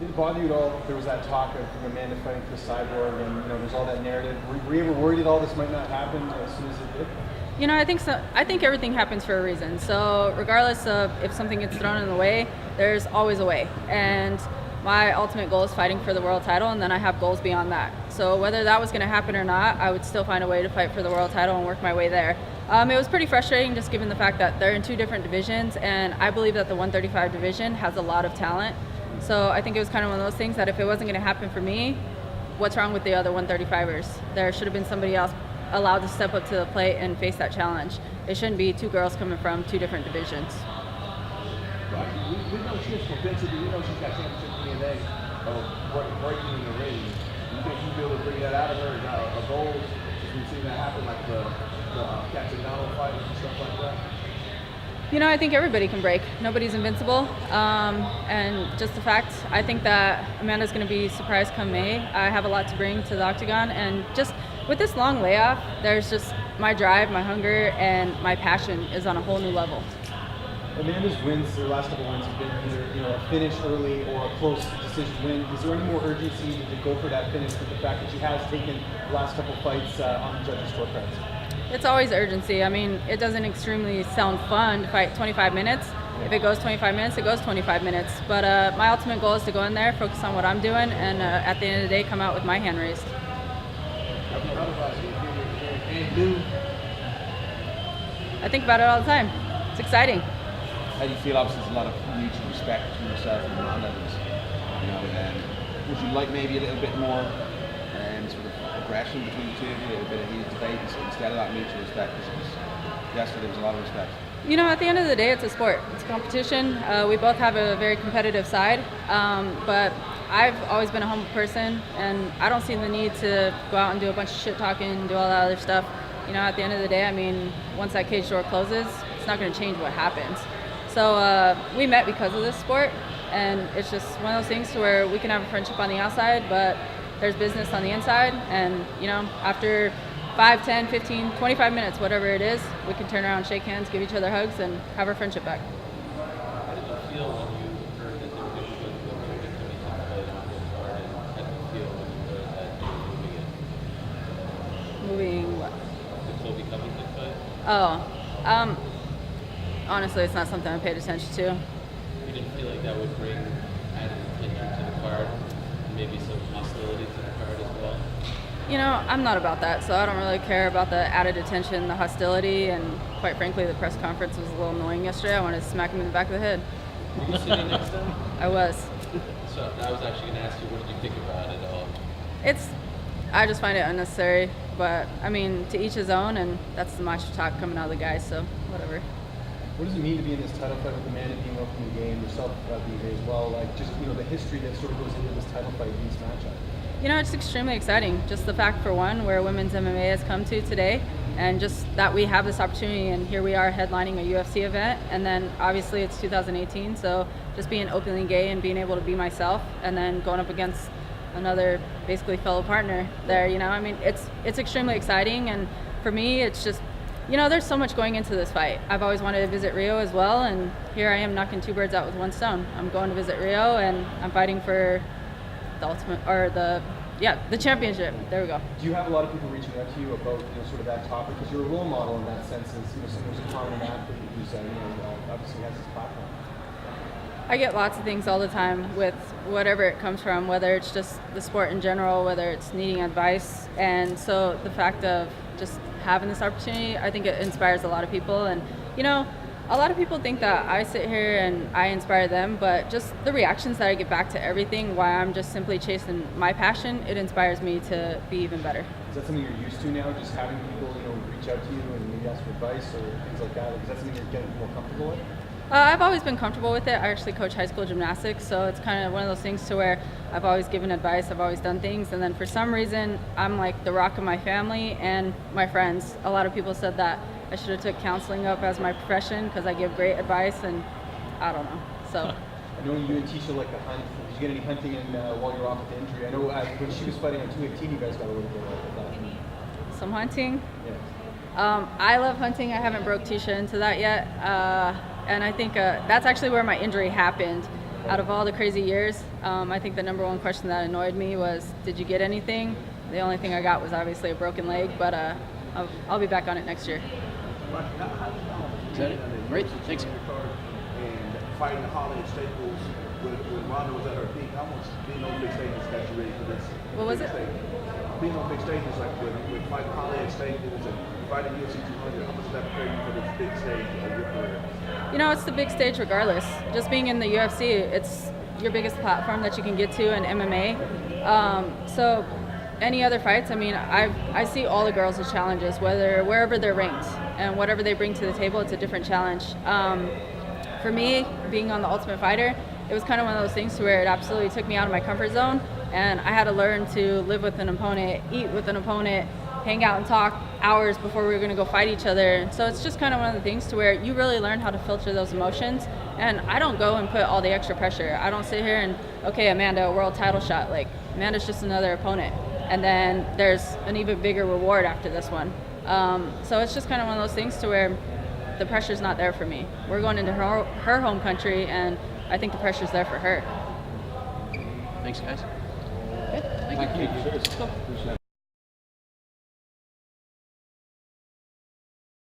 Did it bother you at all? There was that talk of Amanda fighting for Cyborg, and there's all that narrative. Were you ever worried that all this might not happen as soon as it did? I think so. I think everything happens for a reason. So regardless of if something gets thrown in the way, there's always a way. And my ultimate goal is fighting for the world title, and then I have goals beyond that. So whether that was going to happen or not, I would still find a way to fight for the world title and work my way there. It was pretty frustrating just given the fact that they're in two different divisions, and I believe that the 135 division has a lot of talent. So I think it was kind of one of those things that if it wasn't going to happen for me, what's wrong with the other 135ers? There should have been somebody else allowed to step up to the plate and face that challenge. It shouldn't be two girls coming from two different divisions. Right. We know she's propensity. We know she's got championship DNA of breaking in the ring. You think you'll be able to bring that out of her? Is that a goal? We've seen that happen, like the Captain Donald fight and stuff like that. I think everybody can break. Nobody's invincible. And just the fact, I think that Amanda's going to be surprised come May. I have a lot to bring to the octagon. And just with this long layoff, there's just my drive, my hunger, and my passion is on a whole new level. Amanda's wins, her last couple wins have been either a finish early or a close decision win. Is there any more urgency to go for that finish with the fact that she has taken the last couple fights on the judges' scorecards? It's always urgency. I mean, it doesn't extremely sound fun to fight 25 minutes. If it goes 25 minutes, it goes 25 minutes. But my ultimate goal is to go in there, focus on what I'm doing, and at the end of the day, come out with my hand raised. I think about it all the time. It's exciting. How do you feel? Obviously, there's a lot of mutual respect between yourself and Amanda. Would you like maybe a little bit more sort of aggression between the two of you, a bit of heated debate instead of that mutual respect? Because yesterday there was a lot of respect. At the end of the day, it's a sport. It's a competition. We both have a very competitive side, but I've always been a humble person, and I don't see the need to go out and do a bunch of shit talking and do all that other stuff. At the end of the day, I mean, once that cage door closes, it's not going to change what happens. So we met because of this sport, and it's just one of those things to where we can have a friendship on the outside, but there's business on the inside, and after 5, 10, 15, 25 minutes, whatever it is, we can turn around, shake hands, give each other hugs, and have our friendship back. How did you feel when you heard that they were doing the fight? How did you feel when you heard that they were moving it? Moving what? The Colby Covington fight? Oh, honestly, it's not something I paid attention to. You didn't feel like that would bring added attention to the card, and maybe some hostility to the card as well? I'm not about that, so I don't really care about the added attention, the hostility, and quite frankly, the press conference was a little annoying yesterday. I wanted to smack him in the back of the head. Were you sitting next to him? I was. So I was actually going to ask you, what did you think about it all? I just find it unnecessary, but I mean, to each his own, and that's the macho talk coming out of the guys, so whatever. What does it mean to be in this title fight with Amanda being up in the game, yourself being here as well? Like, just the history that sort of goes into this title fight, in this matchup. It's extremely exciting. Just the fact, for one, where women's MMA has come to today, and just that we have this opportunity, and here we are headlining a UFC event, and then obviously it's 2018, so just being openly gay and being able to be myself, and then going up against another basically fellow partner there. I mean, it's extremely exciting, and for me, it's just there's so much going into this fight. I've always wanted to visit Rio as well, and here I am knocking two birds out with one stone. I'm going to visit Rio, and I'm fighting for the ultimate, or the championship. There we go. Do you have a lot of people reaching out to you about sort of that topic? Because you're a role model in that sense, as someone who's a prominent athlete who's obviously has this platform. I get lots of things all the time with whatever it comes from, whether it's just the sport in general, whether it's needing advice. And so the fact of just having this opportunity, I think it inspires a lot of people. And, a lot of people think that I sit here and I inspire them, but just the reactions that I get back to everything, why I'm just simply chasing my passion, it inspires me to be even better. Is that something you're used to now, just having people, reach out to you and maybe ask for advice or things like that? Is that something you're getting more comfortable with? I've always been comfortable with it. I actually coach high school gymnastics, so it's kind of one of those things to where I've always given advice, I've always done things, and then for some reason, I'm like the rock of my family and my friends. A lot of people said that I should have took counseling up as my profession because I give great advice, and I don't know. So. I know you and Tisha like to hunt. Did you get any hunting in while you were off with the injury? I know when she was fighting on 218, you guys got a little bit of that. Some hunting? Yeah. I love hunting. I haven't broke Tisha into that yet. And I think that's actually where my injury happened. out of all the crazy years, I think the number one question that annoyed me was, did you get anything? The only thing I got was obviously a broken leg, but I'll be back on it next year. Is that it? Great, thanks. And fighting Holly at Staples when Ronda was at her peak, how much being on big stages got you ready for this? What was big it? stage? Being on big stages, like with fighting Holly at Staples and fighting UFC 200, how much did that prepare you for this big stage of your career? You know, it's the big stage regardless. Just being in the UFC, it's your biggest platform that you can get to in MMA. So any other fights, I mean, I see all the girls as challenges, wherever they're ranked, and whatever they bring to the table, it's a different challenge. For me, being on the Ultimate Fighter, it was kind of one of those things to where it absolutely took me out of my comfort zone, and I had to learn to live with an opponent, eat with an opponent, hang out and talk hours before we were going to go fight each other. So it's just kind of one of the things to where you really learn how to filter those emotions. And I don't go and put all the extra pressure. I don't sit here and, okay, Amanda, a world title shot. Like, Amanda's just another opponent. And then there's an even bigger reward after this one. So it's just kind of one of those things to where the pressure's not there for me. We're going into her home country, and I think the pressure's there for her. Thanks, guys. Thank you.